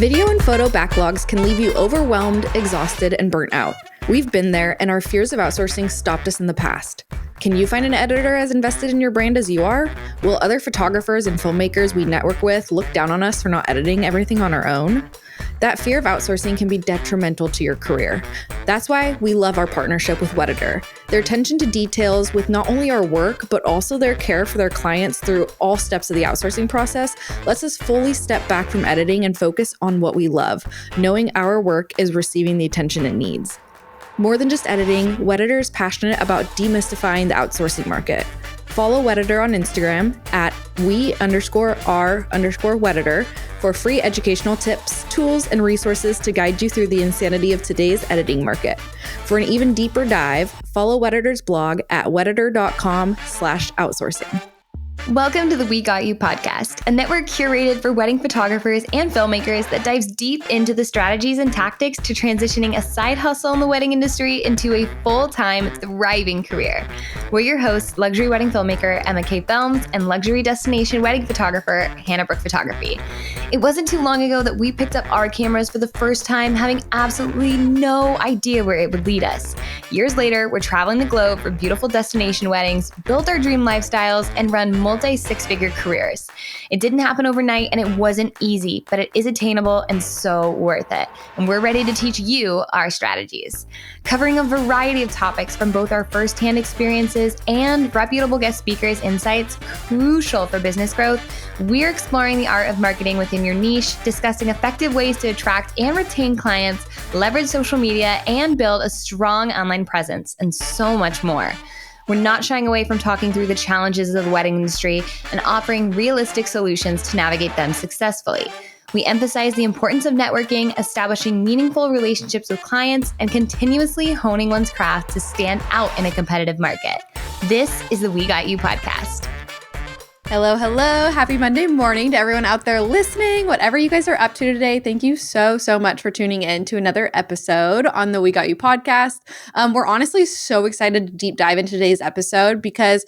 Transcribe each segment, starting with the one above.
Video and photo backlogs can leave you overwhelmed, exhausted, and burnt out. We've been there, and our fears of outsourcing stopped us in the past. Can you find an editor as invested in your brand as you are? Will other photographers and filmmakers we network with look down on us for not editing everything on our own? That fear of outsourcing can be detrimental to your career. That's why we love our partnership with Weditor. Their attention to details with not only our work, but also their care for their clients through all steps of the outsourcing process lets us fully step back from editing and focus on what we love, knowing our work is receiving the attention it needs. More than just editing, Weditor is passionate about demystifying the outsourcing market. Follow Weditor on Instagram at we_r_Weditor for free educational tips, tools, and resources to guide you through the insanity of today's editing market. For an even deeper dive, follow Weditor's blog at weditor.com/outsourcing. Welcome to the We Got You podcast, a network curated for wedding photographers and filmmakers that dives deep into the strategies and tactics to transitioning a side hustle in the wedding industry into a full-time, thriving career. We're your hosts, luxury wedding filmmaker Emma K. Films and luxury destination wedding photographer Hannah Brook Photography. It wasn't too long ago that we picked up our cameras for the first time, having absolutely no idea where it would lead us. Years later, we're traveling the globe for beautiful destination weddings, built our dream lifestyles, and run multi-six-figure careers. It didn't happen overnight and it wasn't easy, but it is attainable and so worth it. And we're ready to teach you our strategies. Covering a variety of topics from both our firsthand experiences and reputable guest speakers' insights crucial for business growth, we're exploring the art of marketing within your niche, discussing effective ways to attract and retain clients, leverage social media, and build a strong online presence, and so much more. We're not shying away from talking through the challenges of the wedding industry and offering realistic solutions to navigate them successfully. We emphasize the importance of networking, establishing meaningful relationships with clients, and continuously honing one's craft to stand out in a competitive market. This is the We Got You podcast. Hello. Happy Monday morning to everyone out there listening. Whatever you guys are up to today, thank you so much for tuning in to another episode on the We Got You podcast. We're honestly so excited to deep dive into today's episode because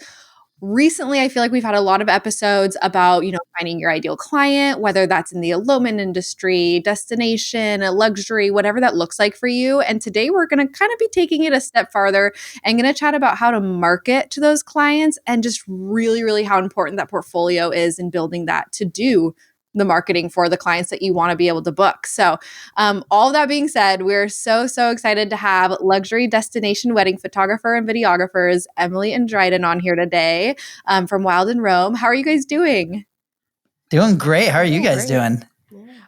recently I feel like we've had a lot of episodes about, finding your ideal client, whether that's in the elopement industry, destination, luxury, whatever that looks like for you. And today we're going to kind of be taking it a step farther and going to chat about how to market to those clients and just really how important that portfolio is in building that to do the marketing for the clients that you want to be able to book. So all of that being said, we're so excited to have luxury destination wedding photographer and videographers Emily and Dryden on here today from Wild in Rome. How are you guys doing? Doing great. How are you guys doing?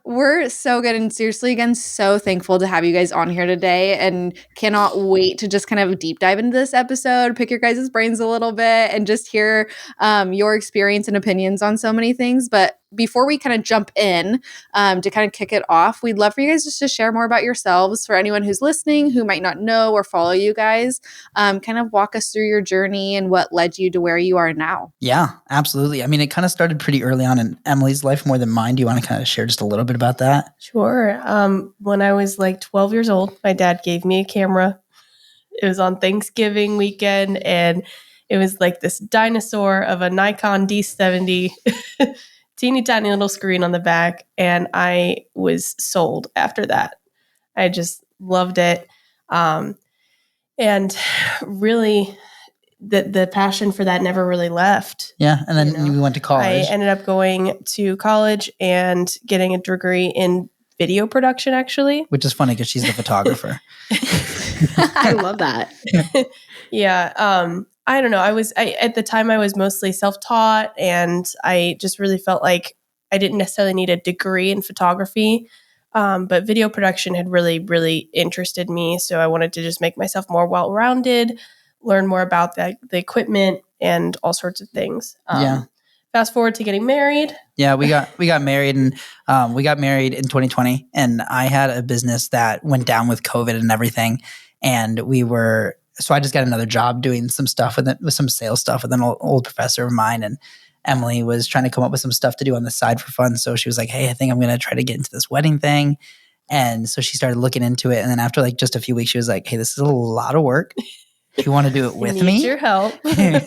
We're so good, and seriously, again, so thankful to have you guys on here today and cannot wait to just kind of deep dive into this episode, pick your guys' brains a little bit, and just hear your experience and opinions on so many things. But before we kind of jump in to kind of kick it off, we'd love for you guys just to share more about yourselves for anyone who's listening who might not know or follow you guys. Kind of walk us through your journey and what led you to where you are now. Yeah, absolutely. I mean, it kind of started pretty early on in Emily's life more than mine. Do you want to kind of share just a little bit about that? Sure. When I was like 12 years old, my dad gave me a camera. It was on Thanksgiving weekend, and it was like this dinosaur of a Nikon D70. Teeny tiny little screen on the back, and I was sold after that. I just loved it. And really, the passion for that never really left. Yeah, and then you went to college. I ended up going to college and getting a degree in video production, actually. Which is funny because she's the photographer. I love that. Yeah. I don't know. At the time I was mostly self-taught, and I just really felt like I didn't necessarily need a degree in photography. But video production had really interested me. So I wanted to just make myself more well-rounded, learn more about the equipment and all sorts of things. Fast forward to getting married. Yeah, we got married, and we got married in 2020, and I had a business that went down with COVID and everything. And so I just got another job doing some stuff with some sales stuff with an old professor of mine. And Emily was trying to come up with some stuff to do on the side for fun. So she was like, hey, I think I'm going to try to get into this wedding thing. And so she started looking into it. And then after like just a few weeks, she was like, hey, this is a lot of work. Do you want to do it with me? Need your help. And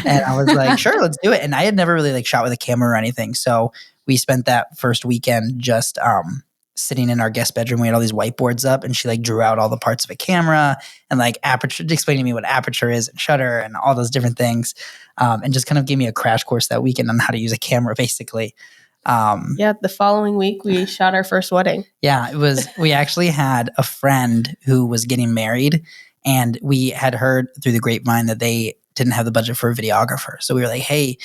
I was like, sure, let's do it. And I had never really like shot with a camera or anything. So we spent that first weekend just sitting in our guest bedroom. We had all these whiteboards up, and she like drew out all the parts of a camera and like aperture, explaining to me what aperture is and shutter and all those different things. And just kind of gave me a crash course that weekend on how to use a camera, basically. The following week we shot our first wedding. Yeah, we actually had a friend who was getting married, and we had heard through the grapevine that they didn't have the budget for a videographer. So we were like, hey,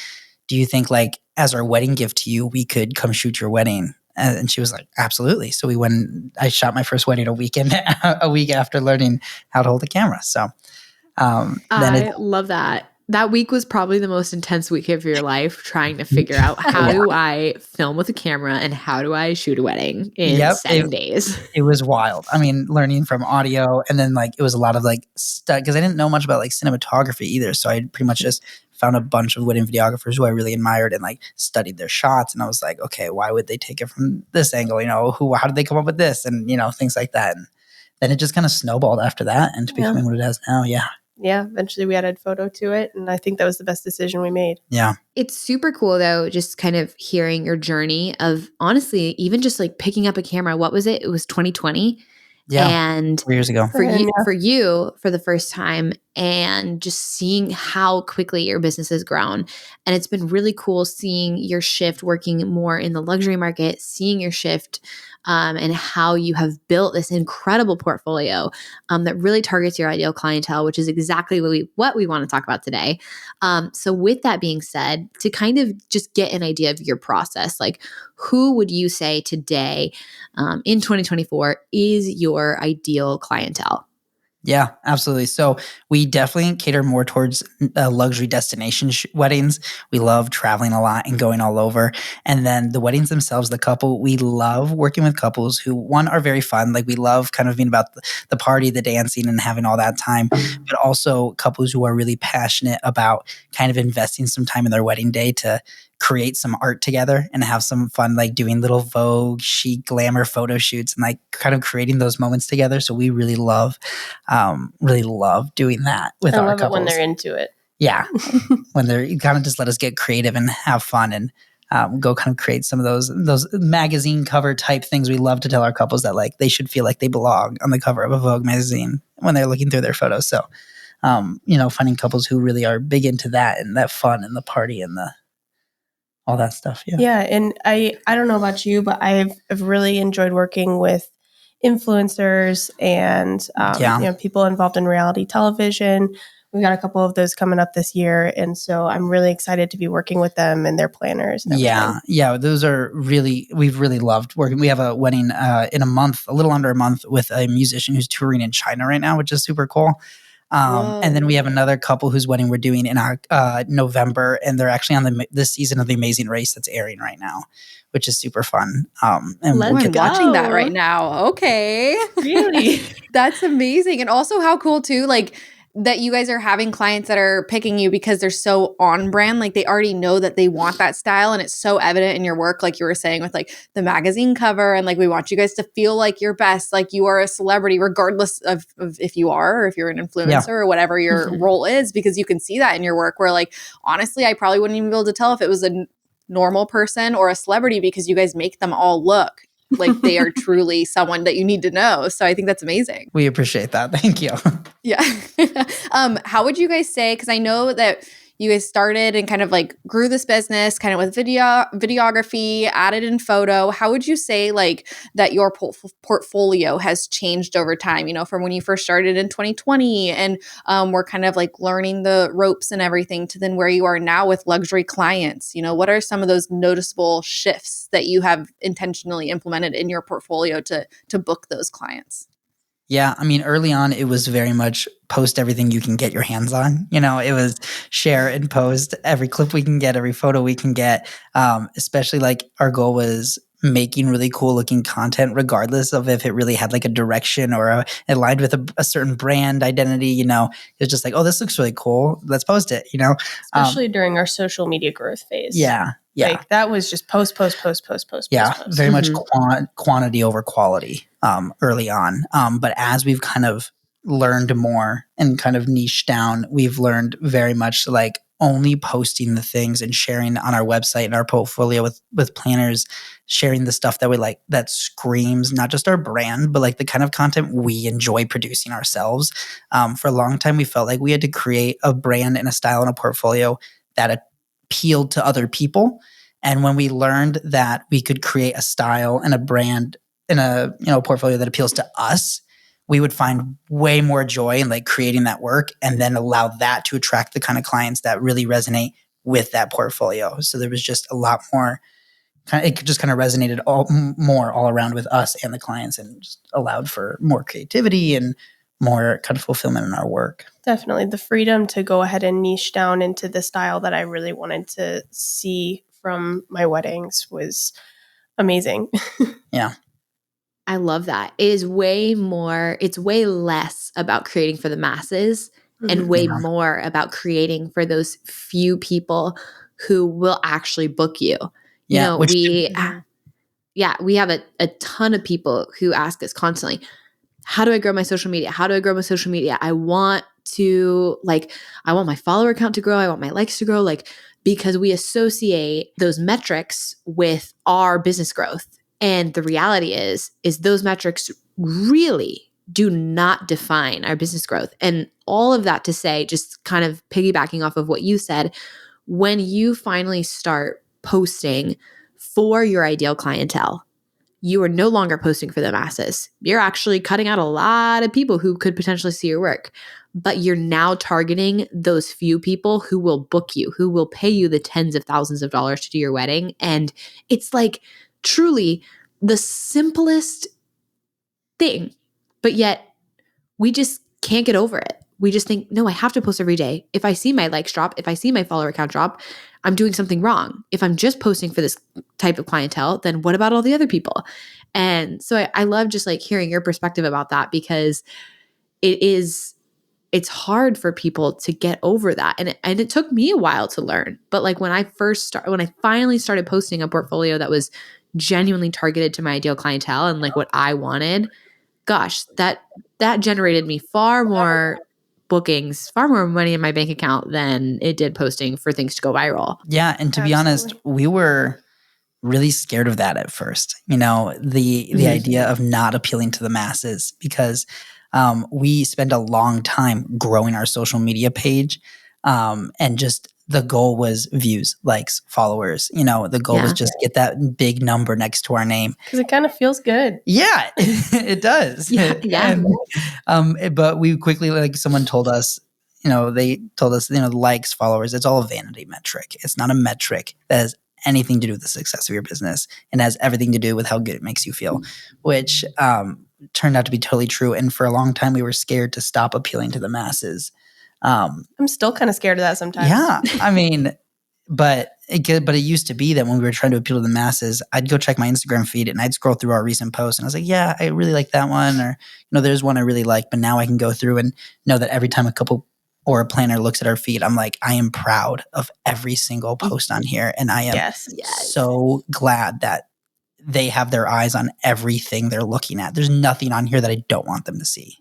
do you think like as our wedding gift to you, we could come shoot your wedding? And she was like, absolutely. So we went, I shot my first wedding a week after learning how to hold a camera. So I love that. That week was probably the most intense week of your life, trying to figure out how do I film with a camera and how do I shoot a wedding in 7 days. It was wild. I mean, learning from audio, and then like it was a lot of like stuff because I didn't know much about like cinematography either. So I pretty much just found a bunch of wedding videographers who I really admired and like studied their shots. And I was like, okay, why would they take it from this angle? How did they come up with this? And things like that. And then it just kind of snowballed after that into becoming what it is now. Yeah. Yeah, eventually we added photo to it, and I think that was the best decision we made. Yeah. It's super cool, though, just kind of hearing your journey of, honestly, even just like picking up a camera. What was it? It was 2020. Yeah. And 4 years ago. For you, for the first time, and just seeing how quickly your business has grown. And it's been really cool seeing your shift working more in the luxury market, seeing your shift and how you have built this incredible portfolio that really targets your ideal clientele, which is exactly what we want to talk about today. So with that being said, to kind of just get an idea of your process, like who would you say today in 2024 is your ideal clientele? Yeah, absolutely. So we definitely cater more towards luxury destination weddings. We love traveling a lot and going all over. And then the weddings themselves, the couple, we love working with couples who, one, are very fun. Like we love kind of being about the party, the dancing, and having all that time. But also couples who are really passionate about kind of investing some time in their wedding day to create some art together and have some fun, like doing little Vogue, chic, glamour photo shoots and like kind of creating those moments together. So we really love doing that with our couples. When they're into it. Yeah. When they're kind of just let us get creative and have fun and go kind of create some of those magazine cover type things. We love to tell our couples that like they should feel like they belong on the cover of a Vogue magazine when they're looking through their photos. So, finding couples who really are big into that and that fun and the party and all that stuff. Yeah. Yeah. And I don't know about you, but I've really enjoyed working with influencers and, people involved in reality television. We've got a couple of those coming up this year. And so I'm really excited to be working with them and their planners. And everything. Yeah. Those are we've really loved working. We have a wedding in a little under a month with a musician who's touring in China right now, which is super cool. And then we have another couple whose wedding we're doing in our November, and they're actually on this season of The Amazing Race that's airing right now, which is super fun. And I'm watching that right now. Okay. Really? That's amazing. And also how cool too, like that you guys are having clients that are picking you because they're so on brand. Like they already know that they want that style, and it's so evident in your work, like you were saying with like the magazine cover, and like we want you guys to feel like your best, like you are a celebrity regardless of if you are or if you're an influencer or whatever your role is, because you can see that in your work where like honestly I probably wouldn't even be able to tell if it was a normal person or a celebrity because you guys make them all look like they are truly someone that you need to know. So I think that's amazing. We appreciate that. Thank you. Yeah. How would you guys say, because I know that you guys started and kind of like grew this business kind of with videography, added in photo. How would you say like that your portfolio has changed over time, from when you first started in 2020 and we're kind of like learning the ropes and everything to then where you are now with luxury clients? What are some of those noticeable shifts that you have intentionally implemented in your portfolio to book those clients? Yeah, I mean, early on, it was very much post everything you can get your hands on. It was share and post every clip we can get, every photo we can get. Especially like our goal was making really cool looking content, regardless of if it really had like a direction or aligned with a certain brand identity. It was just like, oh, this looks really cool. Let's post it. Especially during our social media growth phase. Yeah. Like that was just post. Yeah, post. very much quantity over quality early on. But as we've kind of learned more and kind of niched down, we've learned very much like only posting the things and sharing on our website and our portfolio with planners, sharing the stuff that we like, that screams not just our brand, but like the kind of content we enjoy producing ourselves. For a long time, we felt like we had to create a brand and a style and a portfolio that appealed to other people. And when we learned that we could create a style and a brand and a portfolio that appeals to us, we would find way more joy in like creating that work and then allow that to attract the kind of clients that really resonate with that portfolio. So there was just a lot more it just kind of resonated all around with us and the clients, and just allowed for more creativity and more kind of fulfillment in our work. Definitely. The freedom to go ahead and niche down into the style that I really wanted to see from my weddings was amazing. Yeah. I love that. It's way less about creating for the masses and way more about creating for those few people who will actually book you. You know, we have a ton of people who ask us constantly, how do I grow my social media? How do I grow my social media? I want my follower count to grow. I want my likes to grow, because we associate those metrics with our business growth. And the reality is those metrics really do not define our business growth. And all of that to say, just kind of piggybacking off of what you said, when you finally start posting for your ideal clientele, you are no longer posting for the masses. You're actually cutting out a lot of people who could potentially see your work, but you're now targeting those few people who will book you, who will pay you the tens of thousands of dollars to do your wedding. And it's like truly the simplest thing, but yet we just can't get over it. We just think, no, I have to post every day. If I see my likes drop, if I see my follower count drop, I'm doing something wrong. If I'm just posting for this type of clientele, then what about all the other people? And so I love just like hearing your perspective about that, because it's hard for people to get over that. And it took me a while to learn. But like when I finally started posting a portfolio that was genuinely targeted to my ideal clientele and like what I wanted, gosh, that generated me far more bookings, far more money in my bank account than it did posting for things to go viral. Yeah. And to be honest, we were really scared of that at first, the idea of not appealing to the masses, because we spent a long time growing our social media page. And just the goal was views, likes, followers. The goal was just get that big number next to our name. Because it kind of feels good. Yeah, it does. Yeah. But we quickly, someone told us, they told us, the likes, followers, it's all a vanity metric. It's not a metric that has anything to do with the success of your business, and has everything to do with how good it makes you feel, which turned out to be totally true. And for a long time, we were scared to stop appealing to the masses. I'm still kind of scared of that sometimes. Yeah. I mean, but it used to be that when we were trying to appeal to the masses, I'd go check my Instagram feed and I'd scroll through our recent posts and I was like, yeah, I really like that one. Or, there's one I really like, but now I can go through and know that every time a couple or a planner looks at our feed, I'm like, I am proud of every single post on here. And I am so glad that they have their eyes on everything they're looking at. There's nothing on here that I don't want them to see.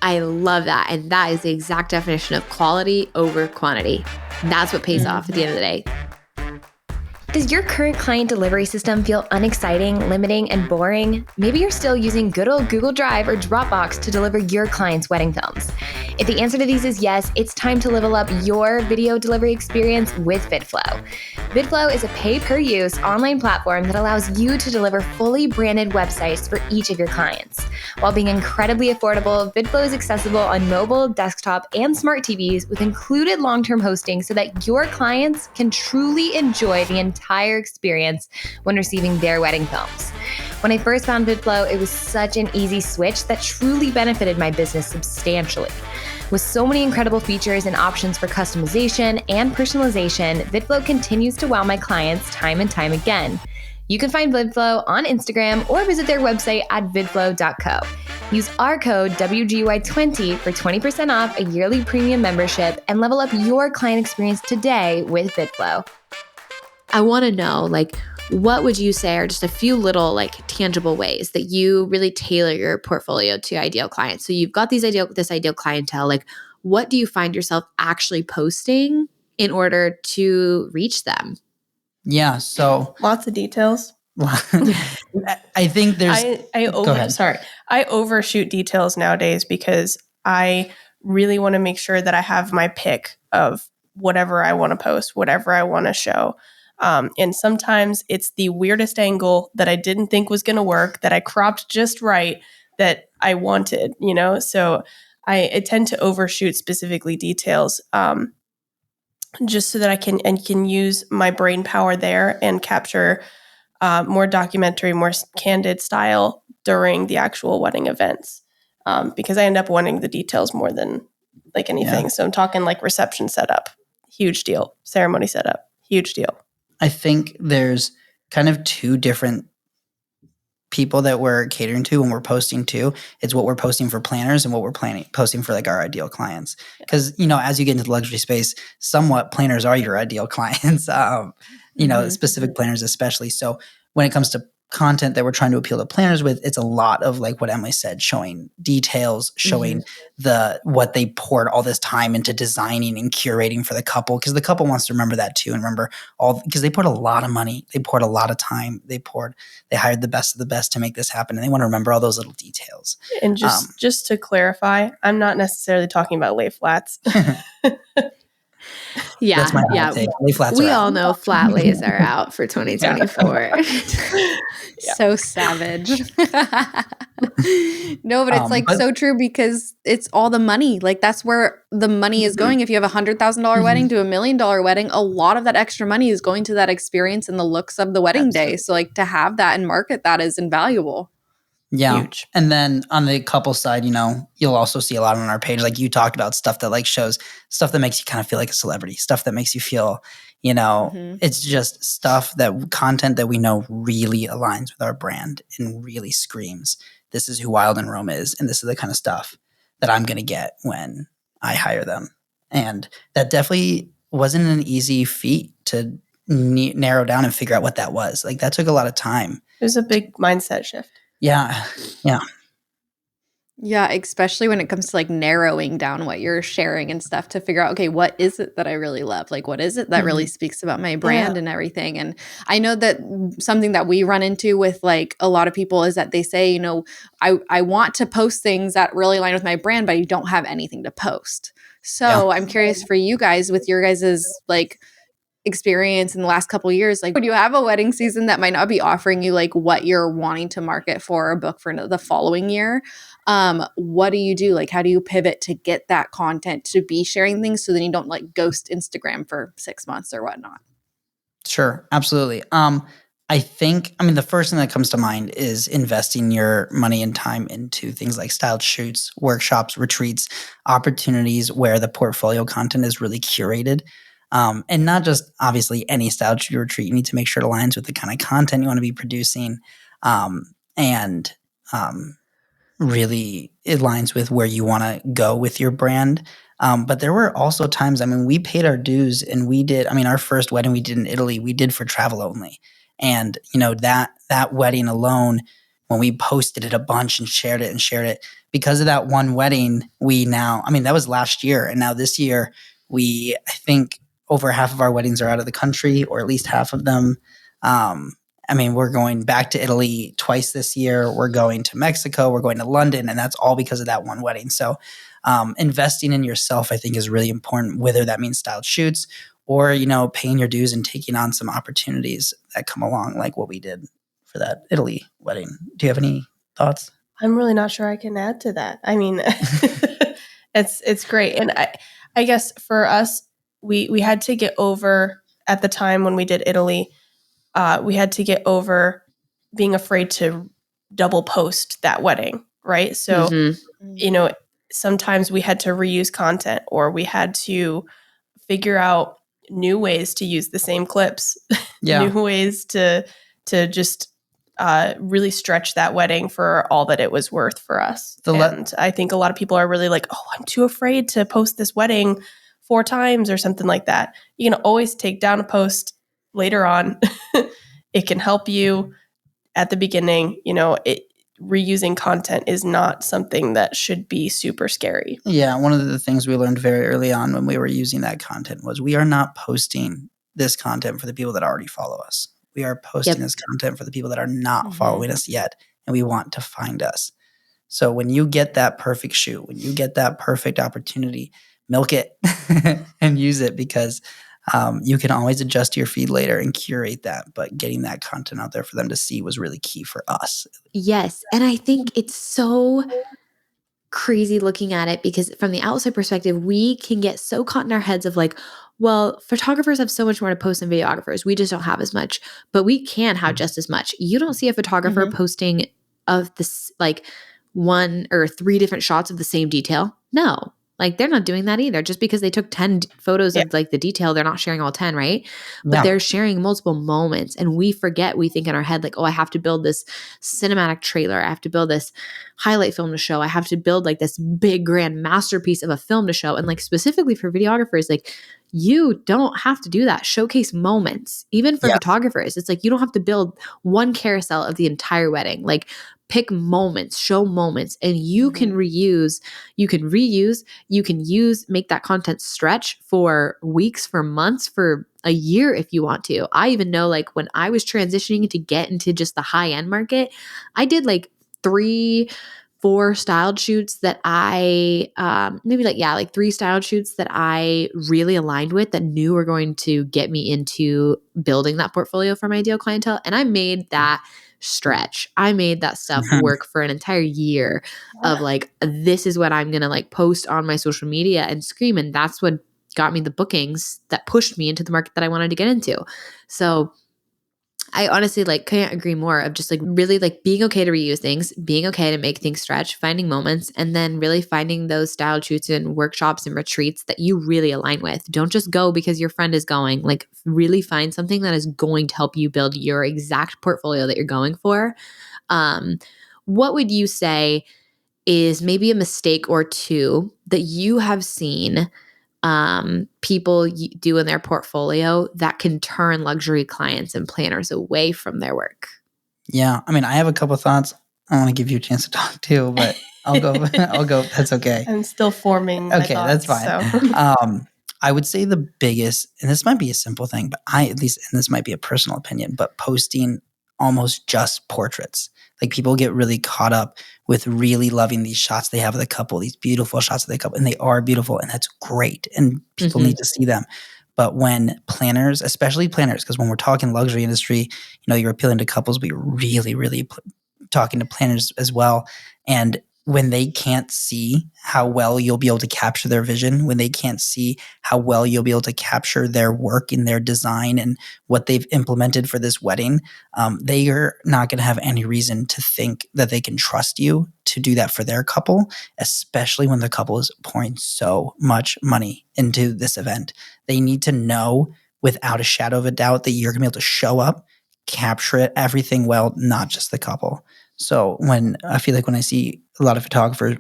I love that. And that is the exact definition of quality over quantity. That's what pays off at the end of the day. Does your current client delivery system feel unexciting, limiting, and boring? Maybe you're still using good old Google Drive or Dropbox to deliver your clients' wedding films. If the answer to these is yes, it's time to level up your video delivery experience with VidFlow. VidFlow is a pay-per-use online platform that allows you to deliver fully branded websites for each of your clients. While being incredibly affordable, VidFlow is accessible on mobile, desktop, and smart TVs with included long-term hosting so that your clients can truly enjoy the entire experience when receiving their wedding films. When I first found VidFlow, it was such an easy switch that truly benefited my business substantially. With so many incredible features and options for customization and personalization, VidFlow continues to wow my clients time and time again. You can find VidFlow on Instagram or visit their website at vidflow.co. Use our code WGY20 for 20% off a yearly premium membership and level up your client experience today with VidFlow. I want to know, what would you say are just a few little tangible ways that you really tailor your portfolio to ideal clients? So you've got this ideal clientele. What do you find yourself actually posting in order to reach them? Yeah. So Lots of details. I think there's. Go ahead. I overshoot details nowadays because I really want to make sure that I have my pick of whatever I want to post, whatever I want to show. And sometimes it's the weirdest angle that I didn't think was going to work, that I cropped just right, that I wanted, So I tend to overshoot specifically details, just so that I can use my brain power there and capture more documentary, more candid style during the actual wedding events, because I end up wanting the details more than like anything. Yeah. So I'm talking like reception setup, huge deal. Ceremony setup, huge deal. I think there's kind of two different people that we're catering to when we're posting to. It's what we're posting for planners and what we're posting for like our ideal clients. Because, as you get into the luxury space, somewhat planners are your ideal clients, specific planners especially. So when it comes to content that we're trying to appeal to planners with, it's a lot of like what Emily said, showing details, showing what they poured all this time into designing and curating for the couple, because the couple wants to remember that too, and remember because they poured a lot of money, they poured a lot of time, they hired the best of the best to make this happen, and they want to remember all those little details. And just to clarify, I'm not necessarily talking about lay flats. Yeah, that's my take. Lay flats we are all out. know flat lays are out for 2024. So savage. No, but it's so true, because it's all the money. Like that's where the money is going. If you have $100,000 wedding to $1 million wedding, a lot of that extra money is going to that experience and the looks of the wedding day. So like to have that and market that is invaluable. Yeah. Huge. And then on the couple side, you'll also see a lot on our page. Like you talked about stuff that like shows stuff that makes you kind of feel like a celebrity, stuff that makes you feel, it's just content that we know really aligns with our brand and really screams, this is who Wild in Rome is. And this is the kind of stuff that I'm going to get when I hire them. And that definitely wasn't an easy feat to narrow down and figure out what that was. Like that took a lot of time. It was a big mindset shift. Yeah. Yeah, especially when it comes to like narrowing down what you're sharing and stuff to figure out, okay, what is it that I really love? Like, what is it that really speaks about my brand and everything? And I know that something that we run into with like a lot of people is that they say, I want to post things that really align with my brand, but I don't have anything to post. So I'm curious for you guys, with your guys's like experience in the last couple of years, like would you have a wedding season that might not be offering you like what you're wanting to market for or book for the following year? What do you do? Like, how do you pivot to get that content to be sharing things so then you don't like ghost Instagram for 6 months or whatnot? Sure. Absolutely. The first thing that comes to mind is investing your money and time into things like styled shoots, workshops, retreats, opportunities where the portfolio content is really curated. And not just obviously any styled shoot or retreat. You need to make sure it aligns with the kind of content you want to be producing. And really aligns with where you want to go with your brand. But there were also times, we paid our dues and we did, our first wedding we did in Italy, we did for travel only. And, that wedding alone, when we posted it a bunch and shared it, because of that one wedding, that was last year. And now this year, I think over half of our weddings are out of the country, or at least half of them. We're going back to Italy twice this year. We're going to Mexico. We're going to London. And that's all because of that one wedding. So investing in yourself, I think, is really important, whether that means styled shoots or, paying your dues and taking on some opportunities that come along, like what we did for that Italy wedding. Do you have any thoughts? I'm really not sure I can add to that. It's great. And I guess for us, we had to get over, at the time when we did Italy, we had to get over being afraid to double post that wedding, right? So, sometimes we had to reuse content, or we had to figure out new ways to use the same clips, new ways to just really stretch that wedding for all that it was worth for us. And I think a lot of people are really like, oh, I'm too afraid to post this wedding 4 times or something like that. You can always take down a post later on. It can help you at the beginning. reusing content is not something that should be super scary. Yeah, one of the things we learned very early on when we were using that content was we are not posting this content for the people that already follow us. We are posting this content for the people that are not following us yet, and we want to find us. So when you get that perfect shoot, when you get that perfect opportunity, milk it and use it, because you can always adjust your feed later and curate that. But getting that content out there for them to see was really key for us. Yes. And I think it's so crazy looking at it, because from the outside perspective, we can get so caught in our heads of like, well, photographers have so much more to post than videographers. We just don't have as much, but we can have just as much. You don't see a photographer posting of this like 1 or 3 different shots of the same detail. No, like they're not doing that either. Just because they took 10 photos of like the detail, they're not sharing all 10, right? But they're sharing multiple moments, and we forget, we think in our head like, oh, I have to build this cinematic trailer. I have to build this highlight film to show. I have to build like this big grand masterpiece of a film to show. And like specifically for videographers, like you don't have to do that. Showcase moments. Even for photographers, it's like you don't have to build one carousel of the entire wedding. Like pick moments, show moments, and you can reuse, you can use, make that content stretch for weeks, for months, for a year if you want to. I even know like when I was transitioning to get into just the high end market, I did like 3-4 styled shoots that I like 3 styled shoots that I really aligned with, that knew were going to get me into building that portfolio for my ideal clientele. And I made that stretch. I made that stuff work for an entire year of like, this is what I'm going to like post on my social media and scream. And that's what got me the bookings that pushed me into the market that I wanted to get into. So I honestly like can't agree more of just like really like being okay to reuse things, being okay to make things stretch, finding moments, and then really finding those style shoots and workshops and retreats that you really align with. Don't just go because your friend is going. Like really find something that is going to help you build your exact portfolio that you're going for. What would you say is maybe a mistake or two that you have seen people do in their portfolio that can turn luxury clients and planners away from their work? Yeah. I mean, I have a couple of thoughts. I want to give you a chance to talk too, but I'll go. I'll go. That's okay. I'm still forming. Okay, that's fine. So. I would say the biggest, and this might be a simple thing, but and this might be a personal opinion, but posting almost just portraits. Like people get really caught up with really loving these shots they have of the couple, these beautiful shots of the couple, and they are beautiful, and that's great, and people need to see them. But when planners, especially planners, because when we're talking luxury industry, you're appealing to couples, but you're really, really talking to planners as well. And when they can't see how well you'll be able to capture their vision, when they can't see how well you'll be able to capture their work and their design and what they've implemented for this wedding, they are not going to have any reason to think that they can trust you to do that for their couple, especially when the couple is pouring so much money into this event. They need to know without a shadow of a doubt that you're going to be able to show up, capture it, everything well, not just the couple. So when I see a lot of photographers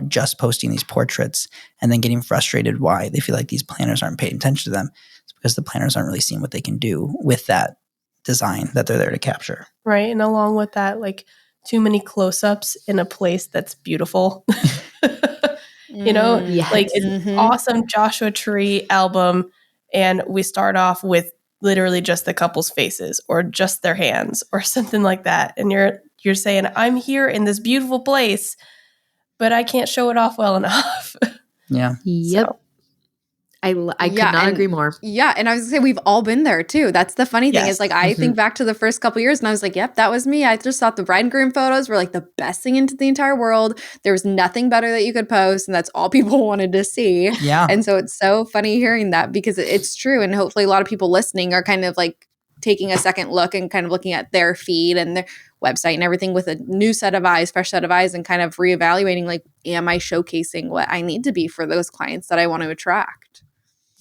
just posting these portraits and then getting frustrated why they feel like these planners aren't paying attention to them, it's because the planners aren't really seeing what they can do with that design that they're there to capture. Right. And along with that, like too many close-ups in a place that's beautiful. Like it's awesome Joshua Tree album, and we start off with literally just the couple's faces or just their hands or something like that. And you're saying, I'm here in this beautiful place, but I can't show it off well enough. Yeah. Yep. So. I could not agree more. Yeah. And I was going to say, we've all been there too. That's the funny thing is like, I think back to the first couple years and I was like, yep, that was me. I just thought the bride and groom photos were like the best thing into the entire world. There was nothing better that you could post. And that's all people wanted to see. Yeah. And so it's so funny hearing that because it's true. And hopefully a lot of people listening are kind of like taking a second look and kind of looking at their feed and their website and everything with a new set of eyes, fresh set of eyes, and kind of reevaluating like, am I showcasing what I need to be for those clients that I want to attract?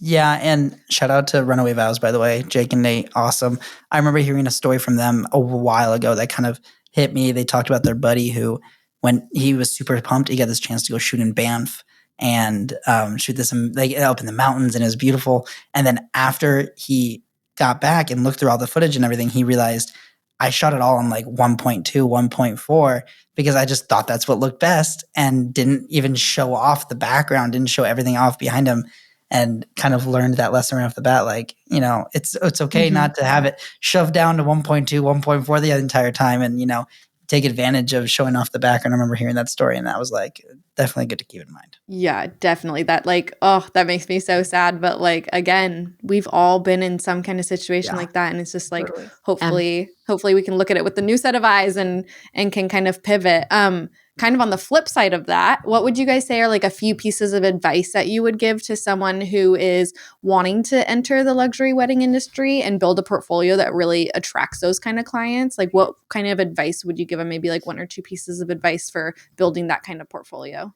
Yeah, and shout out to Runaway Vows, by the way. Jake and Nate, awesome. I remember hearing a story from them a while ago that kind of hit me. They talked about their buddy who, when he was super pumped, he got this chance to go shoot in Banff and shoot this up in the mountains, and it was beautiful. And then after he got back and looked through all the footage and everything, he realized, I shot it all on like 1.2, 1.4 because I just thought that's what looked best and didn't even show off the background, didn't show everything off behind him, and kind of learned that lesson right off the bat. Like, you know, it's okay not to have it shoved down to 1.2, 1.4 the entire time and, you know, take advantage of showing off the background. I remember hearing that story and that was like definitely good to keep in mind. Yeah, definitely. That like, oh, that makes me so sad. But like, again, we've all been in some kind of situation like that. And it's just like, Totally. hopefully we can look at it with the new set of eyes and can kind of pivot. Kind of on the flip side of that, what would you guys say are like a few pieces of advice that you would give to someone who is wanting to enter the luxury wedding industry and build a portfolio that really attracts those kind of clients? Like what kind of advice would you give them? Maybe like one or two pieces of advice for building that kind of portfolio?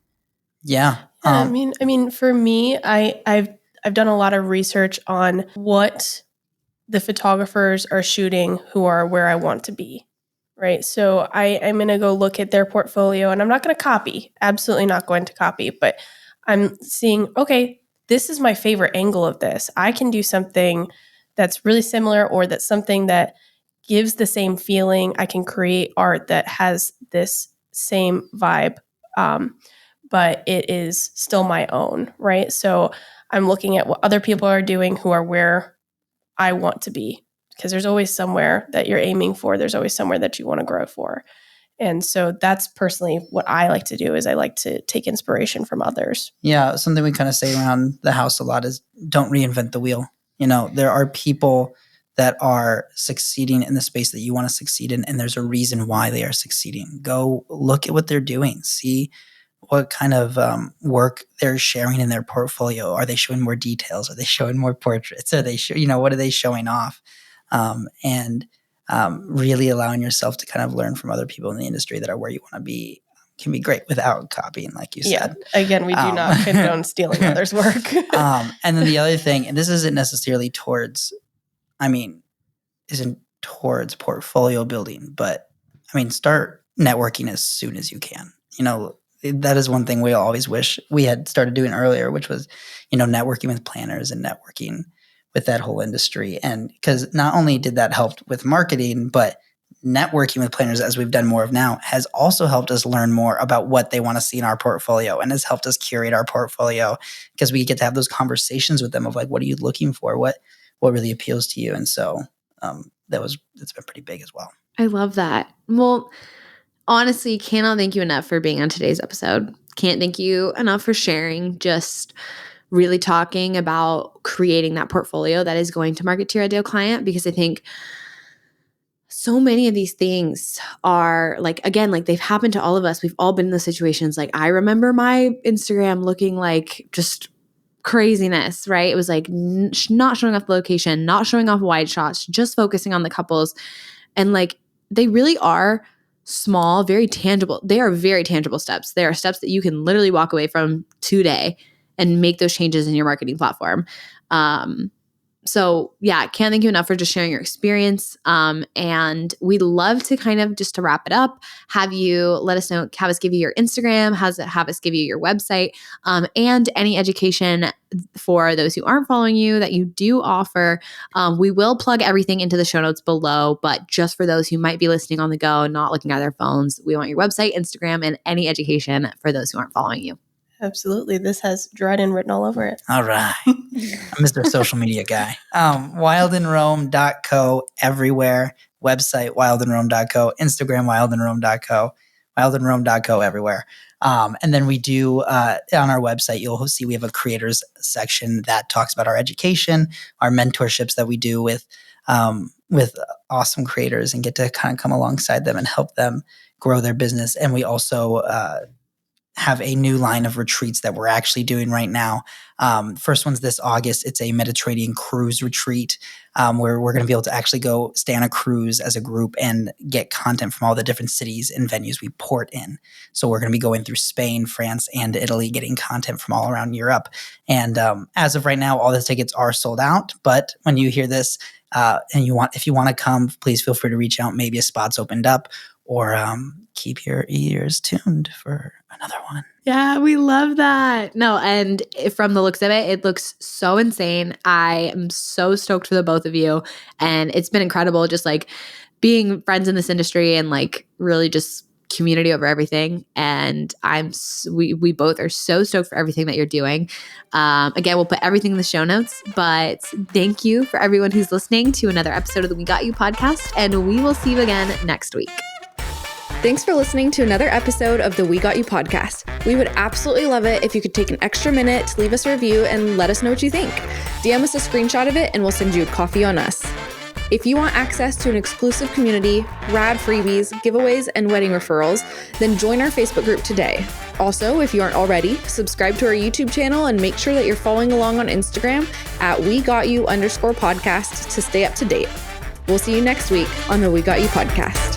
Yeah. I mean, for me, I've done a lot of research on what the photographers are shooting who are where I want to be, right? So I'm going to go look at their portfolio, and I'm not going to copy, absolutely not going to copy, but I'm seeing, okay, this is my favorite angle of this. I can do something that's really similar, or that's something that gives the same feeling. I can create art that has this same vibe. But it is still my own, right? So I'm looking at what other people are doing who are where I want to be, because there's always somewhere that you're aiming for. There's always somewhere that you want to grow for. And so that's personally what I like to do, is I like to take inspiration from others. Yeah, something we kind of say around the house a lot is don't reinvent the wheel. You know, there are people that are succeeding in the space that you want to succeed in, and there's a reason why they are succeeding. Go look at what they're doing. See what kind of work they're sharing in their portfolio. Are they showing more details? Are they showing more portraits? Are they what are they showing off? And really allowing yourself to kind of learn from other people in the industry that are where you want to be can be great without copying, like you said. Again, we do not condone stealing others' work. And then the other thing, and this isn't necessarily isn't towards portfolio building, but I mean, start networking as soon as you can. You know, that is one thing we always wish we had started doing earlier, which was, you know, networking with planners and networking with that whole industry. And because not only did that help with marketing, but networking with planners, as we've done more of now, has also helped us learn more about what they want to see in our portfolio and has helped us curate our portfolio, because we get to have those conversations with them of like, what are you looking for? What really appeals to you? And so it's been pretty big as well. I love that. Well, honestly, cannot thank you enough for being on today's episode. Can't thank you enough for sharing, just really talking about creating that portfolio that is going to market to your ideal client, because I think so many of these things are like, again, like they've happened to all of us. We've all been in those situations. Like I remember my Instagram looking like just craziness, right? It was like not showing off the location, not showing off wide shots, just focusing on the couples. And like they really are small, very tangible. They are very tangible steps. They are steps that you can literally walk away from today and make those changes in your marketing platform. So yeah, can't thank you enough for just sharing your experience. And we'd love to kind of, just to wrap it up, have you let us know, have us give you your Instagram, have us give you your website, and any education for those who aren't following you that you do offer. We will plug everything into the show notes below, but just for those who might be listening on the go and not looking at their phones, we want your website, Instagram, and any education for those who aren't following you. Absolutely. This has Dryden written all over it. All right. I'm Mr. Social Media guy. wildinrome.co everywhere. Website, wildinrome.co. Instagram, wildinrome.co. wildinrome.co everywhere. And then we do, on our website, you'll see we have a creators section that talks about our education, our mentorships that we do with awesome creators and get to kind of come alongside them and help them grow their business. And we also have a new line of retreats that we're actually doing right now. First one's this August. It's a Mediterranean cruise retreat where we're going to be able to actually go stay on a cruise as a group and get content from all the different cities and venues we port in. So we're going to be going through Spain, France, and Italy, getting content from all around Europe. And as of right now, all the tickets are sold out. But when you hear this, and if you want to come, please feel free to reach out. Maybe a spot's opened up, or keep your ears tuned for another one. Yeah, we love that. No, and from the looks of it, it looks so insane. I am so stoked for the both of you. And it's been incredible just like being friends in this industry and like really just community over everything. And we both are so stoked for everything that you're doing. Again, we'll put everything in the show notes, but thank you for everyone who's listening to another episode of the We Got You podcast. And we will see you again next week. Thanks for listening to another episode of the We Got You podcast. We would absolutely love it if you could take an extra minute to leave us a review and let us know what you think. DM us a screenshot of it and we'll send you a coffee on us. If you want access to an exclusive community, rad freebies, giveaways, and wedding referrals, then join our Facebook group today. Also, if you aren't already, subscribe to our YouTube channel and make sure that you're following along on Instagram at WeGotYou_podcast to stay up to date. We'll see you next week on the We Got You podcast.